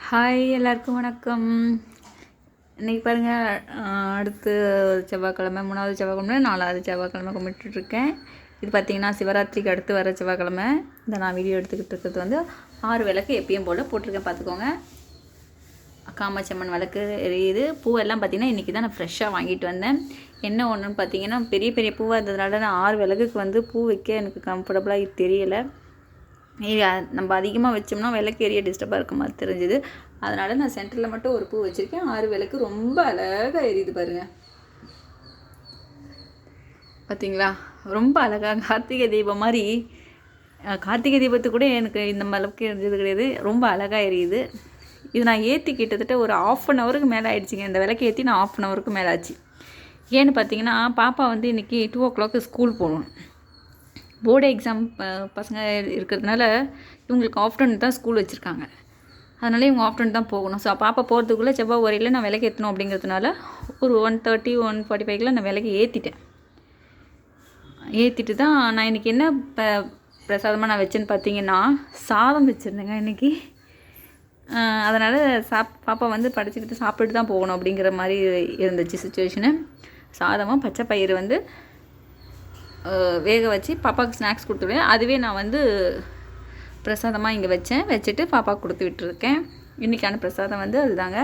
Hi எல்லாருக்கும் வணக்கம். இன்றைக்கி பாருங்கள், அடுத்து செவ்வாய்க்கிழமை, 3வது செவ்வாய்க்கிழமை, 4வது செவ்வாய்க்கிழமை கும்பிட்டுருக்கேன். இது பார்த்திங்கன்னா சிவராத்திரிக்கு அடுத்து வர செவ்வாய்க்கிழமை. இந்த நான் வீடியோ எடுத்துக்கிட்டு இருக்கிறது வந்து 6 விளக்கு எப்பயும் போல் போட்டிருக்கேன். பார்த்துக்கோங்க, காமாட்சி அம்மன் விளக்கு எரியுது. பூவெல்லாம் பார்த்திங்கன்னா இன்றைக்கி தான் நான் ஃப்ரெஷ்ஷாக வாங்கிட்டு வந்தேன். என்ன ஒன்றுன்னு பார்த்திங்கன்னா, பெரிய பெரிய பூவாக இருந்ததுனால நான் 6 விளக்குக்கு வந்து பூ வைக்க எனக்கு கம்ஃபர்டபுளாக தெரியலை. நம்ம அதிகமாக வச்சோம்னா விளக்கு எரிய டிஸ்டர்பாக இருக்க மாதிரி தெரிஞ்சுது. அதனால் நான் சென்டரில் மட்டும் ஒரு பூ வச்சுருக்கேன். 6 விளக்கு ரொம்ப அழகாக எரியுது பாருங்கள். பார்த்தீங்களா, ரொம்ப அழகாக கார்த்திகை தீபம் மாதிரி. கார்த்திகை தீபத்து கூட எனக்கு இந்த அளவுக்கு எரிஞ்சது கிடையாது. ரொம்ப அழகாக எரியுது. இது நான் ஏற்றி கிட்டத்தட்ட ஒரு 1/2 ஹவருக்கு மேலே ஆகிடுச்சிங்க. இந்த விளக்கு ஏற்றி நான் 1/2 ஹவருக்கு மேலே ஆச்சு. ஏன்னு பார்த்தீங்கன்னா, பாப்பா வந்து இன்றைக்கி 2 o'clock ஸ்கூல் போகணும். போர்டு எக்ஸாம் பசங்க இருக்கிறதுனால இவங்களுக்கு ஆஃப்டர்நூன் தான் ஸ்கூல் வச்சுருக்காங்க. அதனால இவங்க ஆஃப்டர்நூன் தான் போகணும். ஸோ பாப்பா போகிறதுக்குள்ளே செவ்வாய் வரையில் நான் விளக்கு ஏற்றணும். அப்படிங்கிறதுனால ஒரு 1:30 1:45 நான் விளக்கு ஏற்றிட்டு தான் நான் இன்றைக்கி என்ன பிரசாதமாக நான் வச்சேன்னு பார்த்தீங்கன்னா, சாதம் வச்சுருந்தேங்க இன்றைக்கி. அதனால் பாப்பா வந்து படிச்சுக்கிட்டு சாப்பிட்டுட்டு தான் போகணும் அப்படிங்கிற மாதிரி இருந்துச்சு சுச்சுவேஷனு. சாதமும் பச்சை பயிறு வந்து வேக வச்சு பாப்பாவுக்கு ஸ்நாக்ஸ் கொடுத்துருவேன். அதுவே நான் வந்து பிரசாதமாக இங்கே வச்சுட்டு பாப்பாவுக்கு கொடுத்து விட்டுருக்கேன். இன்றைக்கான பிரசாதம் வந்து அதுதாங்க.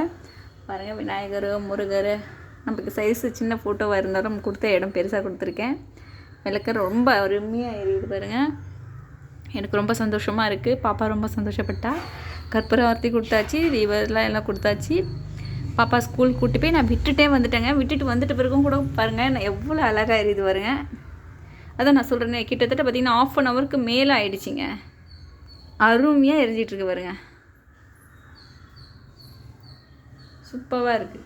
பாருங்கள், விநாயகர், முருகர், நமக்கு சைஸு சின்ன ஃபோட்டோவாக இருந்தாலும் கொடுத்த இடம் பெருசாக கொடுத்துருக்கேன். விளக்கு ரொம்ப அருமையாக எரியுது பாருங்கள். எனக்கு ரொம்ப சந்தோஷமாக இருக்குது. பாப்பா ரொம்ப சந்தோஷப்பட்டா. கற்பூரவர்த்தி கொடுத்தாச்சு, தீபம்லாம் எல்லாம் கொடுத்தாச்சு. பாப்பா ஸ்கூல் கூட்டி போய் நான் விட்டுட்டே வந்துட்டேங்க. விட்டுட்டு வந்துட்டு பிறகும் கூட பாருங்கள் நான் எவ்வளோ அழகாக எரியுது பாருங்கள். அதான் நான் சொல்கிறேன்னே, கிட்டத்தட்ட பார்த்திங்கன்னா 1/2 ஹவருக்கு மேலே ஆகிடுச்சிங்க. அருமையாக எரிஞ்சிட்ருக்கு பாருங்க. சூப்பராக இருக்குது.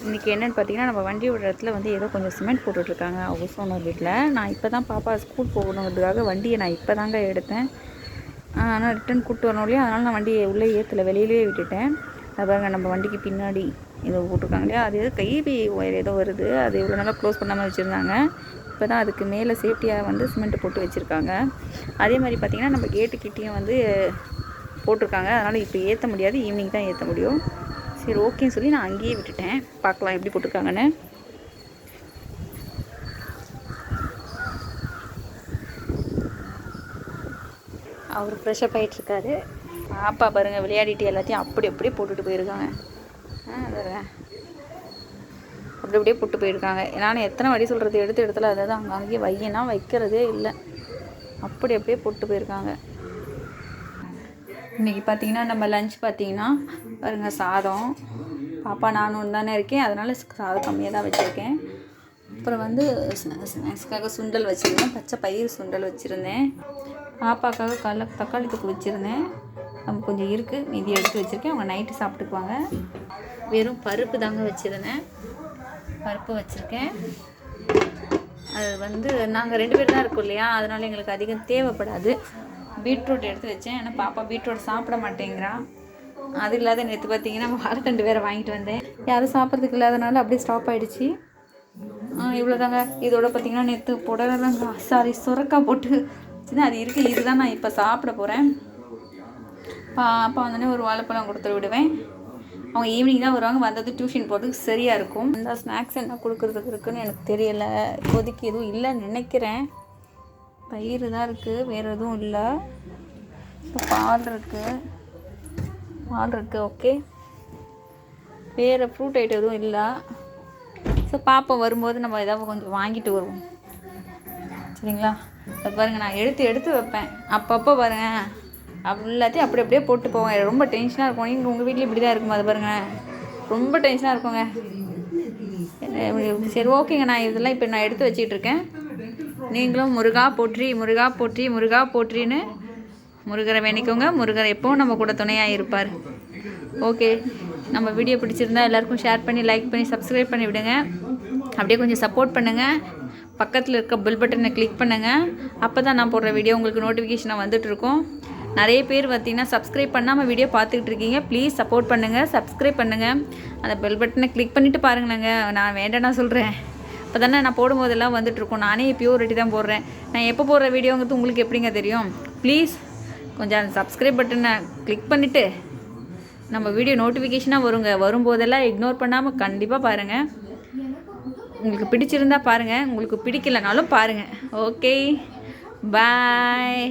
இன்றைக்கி என்னென்னு பார்த்தீங்கன்னா, நம்ம வண்டி விடுற இடத்துல வந்து ஏதோ கொஞ்சம் சிமெண்ட் போட்டுட்ருக்காங்க ஹவுஸ் ஓனர் வீட்டில். நான் இப்போ தான் பாப்பா ஸ்கூல் போகணுங்கிறதுக்காக வண்டியை நான் இப்போ தாங்க எடுத்தேன். ஆனால் ரிட்டன் கூப்பிட்டு வரணும் இல்லையா, அதனால் நான் வண்டியை உள்ளே ஏற்றலை, வெளியிலேயே விட்டுட்டேன். அது பாருங்க, நம்ம வண்டிக்கு பின்னாடி ஏதோ போட்டிருக்காங்க இல்லையா, அது கைபி ஒயர் ஏதோ வருது. அது இவ்வளோ நாளாக க்ளோஸ் பண்ணாமல் வச்சுருந்தாங்க. இப்போ தான் அதுக்கு மேலே சேஃப்டியாக வந்து சிமெண்ட்டு போட்டு வச்சுருக்காங்க. அதே மாதிரி பார்த்திங்கன்னா, நம்ம கேட்டுக்கிட்டேயும் வந்து போட்டிருக்காங்க. அதனால் இப்போ ஏற்ற முடியாது, ஈவினிங் தான் ஏற்ற முடியும். சரி, ஓகேன்னு சொல்லி நான் அங்கேயே விட்டுட்டேன். பார்க்கலாம் எப்படி போட்டிருக்காங்கன்னு. அவர் ஃப்ரெஷ்ஷப் ஆகிட்டுருக்காரு. பாப்பா பாருங்கள், விளையாடிட்டு எல்லாத்தையும் அப்படி அப்படியே போட்டுட்டு போயிருக்காங்க. அப்படி அப்படியே போட்டு போயிருக்காங்க. நான் எத்தனை வாட்டி சொல்கிறது, எடுத்த இடத்துல அதாவது அங்கேயே வையினா வைக்கிறதே இல்லை. அப்படி அப்படியே போட்டு போயிருக்காங்க. இன்றைக்கி பார்த்திங்கன்னா நம்ம லஞ்ச் பார்த்திங்கன்னா பாருங்கள், சாதம். பாப்பா நானும் தானே இருக்கேன், அதனால் சாதம் கம்மியாக தான் வச்சுருக்கேன். அப்புறம் வந்து ஸ்நாக்ஸ்க்காக சுண்டல் வச்சுருந்தேன், பச்சை பயிர் சுண்டல் வச்சுருந்தேன். பாப்பாக்காக தக்காளி தொக்கு வச்சுருந்தேன். நம்ம கொஞ்சம் இருக்குது, மீதி எடுத்து வச்சுருக்கேன். அவங்க நைட்டு சாப்பிட்டுக்குவாங்க. வெறும் பருப்பு தாங்க வச்சுருந்தேன், பருப்பு வச்சுருக்கேன். அது வந்து நாங்கள் 2 பேர் தான் இருக்கோம் இல்லையா, அதனால் எங்களுக்கு அதிகம் தேவைப்படாது. பீட்ரூட் எடுத்து வச்சேன். ஏன்னா பாப்பா பீட்ரூட் சாப்பிட மாட்டேங்கிறான். அது இல்லாத நேற்று பார்த்திங்கன்னா வாழைத்தண்டு வேறு வாங்கிட்டு வந்தேன். யாரும் சாப்பிட்றதுக்கு இல்லாதனால அப்படியே ஸ்டாப் ஆகிடுச்சி. இவ்வளோ தாங்க. இதோட பார்த்திங்கன்னா நேற்று புடலங்காய் சுரக்காய் போட்டு அது இருக்குது. இதுதான் நான் இப்போ சாப்பிட போகிறேன். பாப்பா வந்தோடனே ஒரு வாழைப்பழம் கொடுத்து விடுவேன். அவங்க ஈவினிங் தான் வருவாங்க. வந்தது டியூஷன் போகிறதுக்கு சரியாக இருக்கும். இந்த ஸ்நாக்ஸ் என்ன கொடுக்குறதுக்கு இருக்குதுன்னு எனக்கு தெரியலை. இப்போதைக்கு எதுவும் இல்லைன்னு நினைக்கிறேன். பயிர் தான் இருக்குது, வேறு எதுவும் இல்லை. இப்போ பால் இருக்குது. ஓகே, வேறு ஃப்ரூட் ஐட்டம் எதுவும் இல்லை. ஸோ பாப்பா வரும்போது நம்ம ஏதாவது கொஞ்சம் வாங்கிட்டு வருவோம், சரிங்களா? அது பாருங்கள், நான் எடுத்து வைப்பேன். அப்பப்போ பாருங்கள், எல்லாத்தையும் அப்படி அப்படியே போட்டு போவேன். ரொம்ப டென்ஷனாக இருக்கும். நீங்கள் உங்கள் வீட்டில் இப்படி தான் இருக்குமா? அது பாருங்கள், ரொம்ப டென்ஷனாக இருக்குங்க. சரி, ஓகேங்க. நான் இதெல்லாம் இப்போ நான் எடுத்து வச்சிக்கிட்டு இருக்கேன். நீங்களும் முருகா போற்றி, முருகா போற்றி, முருகா போற்றின்னு முருகரை வேணிக்கோங்க. முருகர் எப்போவும் நம்ம கூட துணையாக இருப்பார். ஓகே, நம்ம வீடியோ பிடிச்சிருந்தா எல்லாேருக்கும் ஷேர் பண்ணி, லைக் பண்ணி, சப்ஸ்கிரைப் பண்ணி விடுங்க. அப்படியே கொஞ்சம் சப்போர்ட் பண்ணுங்கள். பக்கத்தில் இருக்க பெல் பட்டனை கிளிக் பண்ணுங்கள். அப்போ தான் நான் போடுற வீடியோ உங்களுக்கு நோட்டிஃபிகேஷனாக வந்துட்டுருக்கோம். நிறைய பேர் பார்த்திங்கன்னா சப்ஸ்கிரைப் பண்ணாமல் வீடியோ பார்த்துக்கிட்டு இருக்கீங்க. ப்ளீஸ் சப்போர்ட் பண்ணுங்கள், சப்ஸ்கிரைப் பண்ணுங்கள். அந்த பெல் பட்டனை கிளிக் பண்ணிவிட்டு பாருங்களேங்க. நான் வேண்டாம் நான் சொல்கிறேன். இப்போ தானே நான் போடும்போதெல்லாம் வந்துட்டுருக்கோம். நானே எப்போயோ ரெடி தான் போடுறேன். நான் எப்போ போடுற வீடியோங்கிறது உங்களுக்கு எப்படிங்க தெரியும்? ப்ளீஸ் கொஞ்சம் அந்த சப்ஸ்கிரைப் பட்டனை கிளிக் பண்ணிவிட்டு நம்ம வீடியோ நோட்டிஃபிகேஷனாக வரும்போதெல்லாம் இக்னோர் பண்ணாமல் கண்டிப்பாக பாருங்கள். உங்களுக்கு பிடிச்சிருந்தா பாருங்கள், உங்களுக்கு பிடிக்கலனாலும் பாருங்கள். ஓகே, பாய்.